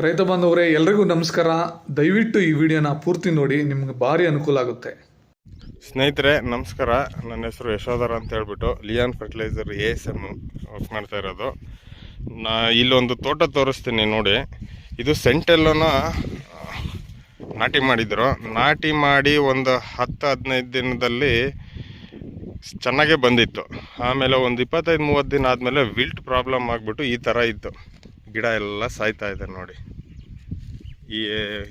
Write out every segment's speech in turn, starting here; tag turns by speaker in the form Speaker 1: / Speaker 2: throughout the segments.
Speaker 1: ರೈತ ಬಾಂಧವರೇ ಎಲ್ರಿಗೂ ನಮಸ್ಕಾರ. ದಯವಿಟ್ಟು ಈ ವಿಡಿಯೋನ ಪೂರ್ತಿ ನೋಡಿ, ನಿಮ್ಗೆ ಭಾರಿ ಅನುಕೂಲ ಆಗುತ್ತೆ.
Speaker 2: ಸ್ನೇಹಿತರೆ ನಮಸ್ಕಾರ. ನನ್ನ ಹೆಸರು ಯಶೋಧರ ಅಂತ ಹೇಳ್ಬಿಟ್ಟು ಲಿಯಾನ್ ಫರ್ಟಿಲೈಸರ್ ASM ವರ್ಕ್ ಮಾಡ್ತಾ ಇರೋದು. ಇಲ್ಲೊಂದು ತೋಟ ತೋರಿಸ್ತೀನಿ ನೋಡಿ. ಇದು ಸೆಂಟೆಲ್ಲೋನ ನಾಟಿ ಮಾಡಿದ್ರು. ನಾಟಿ ಮಾಡಿ ಒಂದು 10-15 ದಿನದಲ್ಲಿ ಚೆನ್ನಾಗೇ ಬಂದಿತ್ತು. ಆಮೇಲೆ ಒಂದು 25-30 ದಿನ ಆದಮೇಲೆ ವಿಲ್ಟ್ ಪ್ರಾಬ್ಲಮ್ ಆಗಿಬಿಟ್ಟು ಈ ಥರ ಇತ್ತು. ಗಿಡ ಎಲ್ಲ ಸಾಯ್ತಾ ಇದೆ ನೋಡಿ. ಈ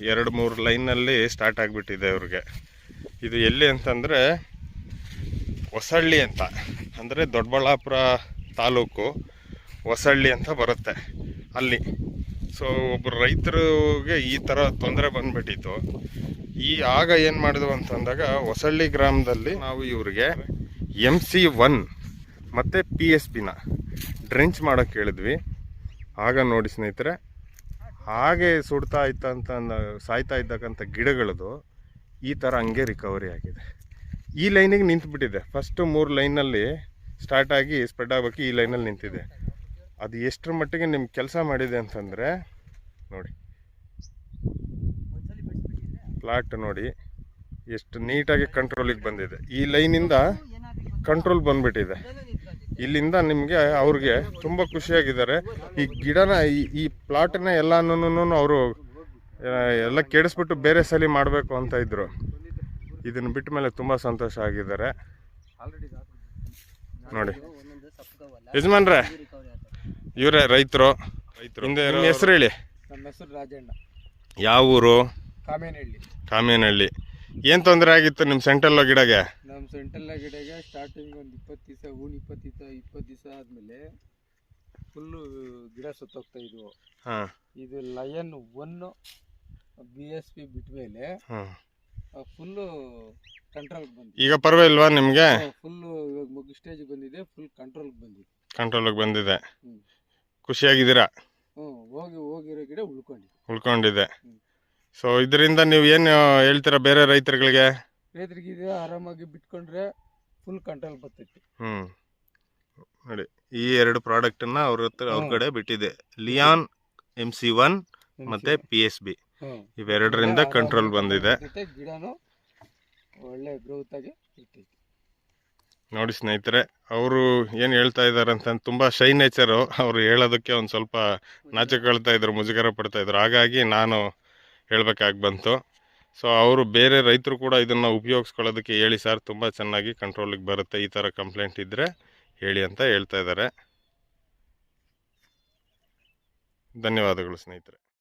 Speaker 2: 2-3 ಲೈನಲ್ಲಿ ಸ್ಟಾರ್ಟ್ ಆಗಿಬಿಟ್ಟಿದೆ ಇವ್ರಿಗೆ. ಇದು ಎಲ್ಲಿ ಅಂತಂದರೆ ಹೊಸಳ್ಳಿ ಅಂತ, ಅಂದರೆ ದೊಡ್ಡಬಳ್ಳಾಪುರ ತಾಲೂಕು ಹೊಸಳ್ಳಿ ಅಂತ ಬರುತ್ತೆ ಅಲ್ಲಿ. ಸೊ ಒಬ್ಬರು ರೈತರಿಗೆ ಈ ಥರ ತೊಂದರೆ ಬಂದುಬಿಟ್ಟಿತ್ತು. ಆಗ ಏನು ಮಾಡಿದ್ವು ಅಂತಂದಾಗ ಹೊಸಳ್ಳಿ ಗ್ರಾಮದಲ್ಲಿ ನಾವು ಇವ್ರಿಗೆ MC1 ಮತ್ತು PSPನ ಡ್ರೆಂಚ್ ಮಾಡೋಕ್ಕೆ ಹೇಳಿದ್ವಿ. ಆಗ ನೋಡಿ ಸ್ನೇಹಿತರೆ, ಹಾಗೆ ಸುಡ್ತಾ ಇತ್ತಂತ ಸಾಯ್ತಾ ಇದ್ದಕ್ಕಂಥ ಗಿಡಗಳದು ಈ ಥರ ಹಂಗೆ ರಿಕವರಿ ಆಗಿದೆ. ಈ ಲೈನಿಗೆ ನಿಂತುಬಿಟ್ಟಿದೆ. ಫಸ್ಟು 3 ಲೈನಲ್ಲಿ ಸ್ಟಾರ್ಟ್ ಆಗಿ ಸ್ಪ್ರೆಡ್ ಆಗಬೇಕು, ಈ ಲೈನಲ್ಲಿ ನಿಂತಿದೆ. ಅದು ಎಷ್ಟರ ಮಟ್ಟಿಗೆ ನಿಮ್ಗೆ ಕೆಲಸ ಮಾಡಿದೆ ಅಂತಂದರೆ ನೋಡಿ, ಪ್ಲಾಟ್ ನೋಡಿ ಎಷ್ಟು ನೀಟಾಗಿ ಕಂಟ್ರೋಲಿಗೆ ಬಂದಿದೆ. ಈ ಲೈನಿಂದ ಕಂಟ್ರೋಲ್ ಬಂದುಬಿಟ್ಟಿದೆ. ಇಲ್ಲಿಂದ ನಿಮಗೆ ಅವ್ರಿಗೆ ತುಂಬ ಖುಷಿಯಾಗಿದ್ದಾರೆ. ಈ ಗಿಡನ ಈ ಪ್ಲಾಟನ್ನ ಎಲ್ಲನೂ ಅವರು ಎಲ್ಲ ಕೆಡಿಸ್ಬಿಟ್ಟು ಬೇರೆ ಸಲ ಮಾಡಬೇಕು ಅಂತ ಇದ್ದರು. ಇದನ್ನು ಬಿಟ್ಟ ಮೇಲೆ ತುಂಬ ಸಂತೋಷ ಆಗಿದ್ದಾರೆ ನೋಡಿ. ಯಜಮಾನ್ರೆ, ಇವರೇ ರೈತರು. ಹಿಂದೆ ನಿಮ್ಮ ಹೆಸರು ಹೇಳಿ.
Speaker 3: ನಮ್ಮ ಹೆಸರು ರಾಜಣ್ಣ.
Speaker 2: ಯಾವ ಊರು?
Speaker 3: ಕಾಮೇನಹಳ್ಳಿ.
Speaker 2: ಏನು ತೊಂದರೆ ಆಗಿತ್ತು ನಿಮ್ಮ ಸೆಂಟೆಲ್ಲ ಗಿಡಗೆ?
Speaker 3: ನಮ್ಮ ಸೆಂಟೆಲ್ಲ ಗಿಡಗೆ ಸ್ಟಾರ್ಟಿಂಗ್ ಒಂದು 20 ದಿವಸ, 20 ದಿವಸ ಆದಮೇಲೆ ಫುಲ್ಲು ಗಿಡ ಸುತ್ತೋಗ್ತಾ ಇದ್ವು. ಇದು ಲಯನ್ 1 BSP ಬಿಟ್ಟ ಮೇಲೆ ಫುಲ್ಲು ಕಂಟ್ರೋಲ್ಗೆ ಬಂದಿದೆ.
Speaker 2: ಈಗ ಪರವಾಗಿಲ್ವಾ ನಿಮಗೆ?
Speaker 3: ಫುಲ್ಲು ಇವಾಗ ಮುಗಿ ಸ್ಟೇಜ್ ಬಂದಿದೆ, ಫುಲ್
Speaker 2: ಕಂಟ್ರೋಲ್ಗೆ ಬಂದಿದೆ. ಖುಷಿಯಾಗಿದ್ದೀರಾ?
Speaker 3: ಹೋಗಿರೋ ಗಿಡ
Speaker 2: ಉಳ್ಕೊಂಡಿದೆ. ಸೊ ಇದರಿಂದ ನೀವು ಏನು ಹೇಳ್ತೀರಾ ಬೇರೆ ರೈತರಿಗೆ?
Speaker 3: ರೈತರಿಗೆ ಆರಾಮಾಗಿ ಬಿಟ್ಕೊಂಡ್ರೆ ಫುಲ್ ಕಂಟ್ರೋಲ್ ಬರ್ತೈತಿ.
Speaker 2: ನೋಡಿ, ಈ 2 ಪ್ರಾಡಕ್ಟನ್ನು ಅವ್ರ ಕಡೆ ಬಿಟ್ಟಿದೆ. ಲಿಯಾನ್ MC1 ಮತ್ತು PSB, ಇವೆರಡರಿಂದ ಕಂಟ್ರೋಲ್ ಬಂದಿದೆ.
Speaker 3: ಗಿಡನೂ ಒಳ್ಳೆ ಗ್ರೋತ್ ಆಗಿ ಇರ್ತೈತಿ
Speaker 2: ನೋಡಿ ಸ್ನೇಹಿತರೆ. ಅವರು ಏನು ಹೇಳ್ತಾ ಇದ್ದಾರೆ ಅಂತ, ತುಂಬ ಶೈ ನೇಚರು. ಅವರು ಹೇಳೋದಕ್ಕೆ ಒಂದು ಸ್ವಲ್ಪ ನಾಚಿಕೊಳ್ತಾ ಇದ್ರು, ಮುಜುಗರ ಪಡ್ತಾ ಇದ್ರು. ಹಾಗಾಗಿ ನಾನು ಹೇಳಬೇಕಾಗಿ ಬಂತು. ಸೊ ಅವರು ಬೇರೆ ರೈತರು ಕೂಡ ಇದನ್ನು ಉಪಯೋಗಿಸ್ಕೊಳ್ಳೋದಕ್ಕೆ ಹೇಳಿ ಸರ್, ತುಂಬ ಚೆನ್ನಾಗಿ ಕಂಟ್ರೋಲಿಗೆ ಬರುತ್ತೆ, ಈ ಥರ ಕಂಪ್ಲೇಂಟ್ ಇದ್ದರೆ ಹೇಳಿ ಅಂತ ಹೇಳ್ತಾ ಇದ್ದಾರೆ. ಧನ್ಯವಾದಗಳು ಸ್ನೇಹಿತರೆ.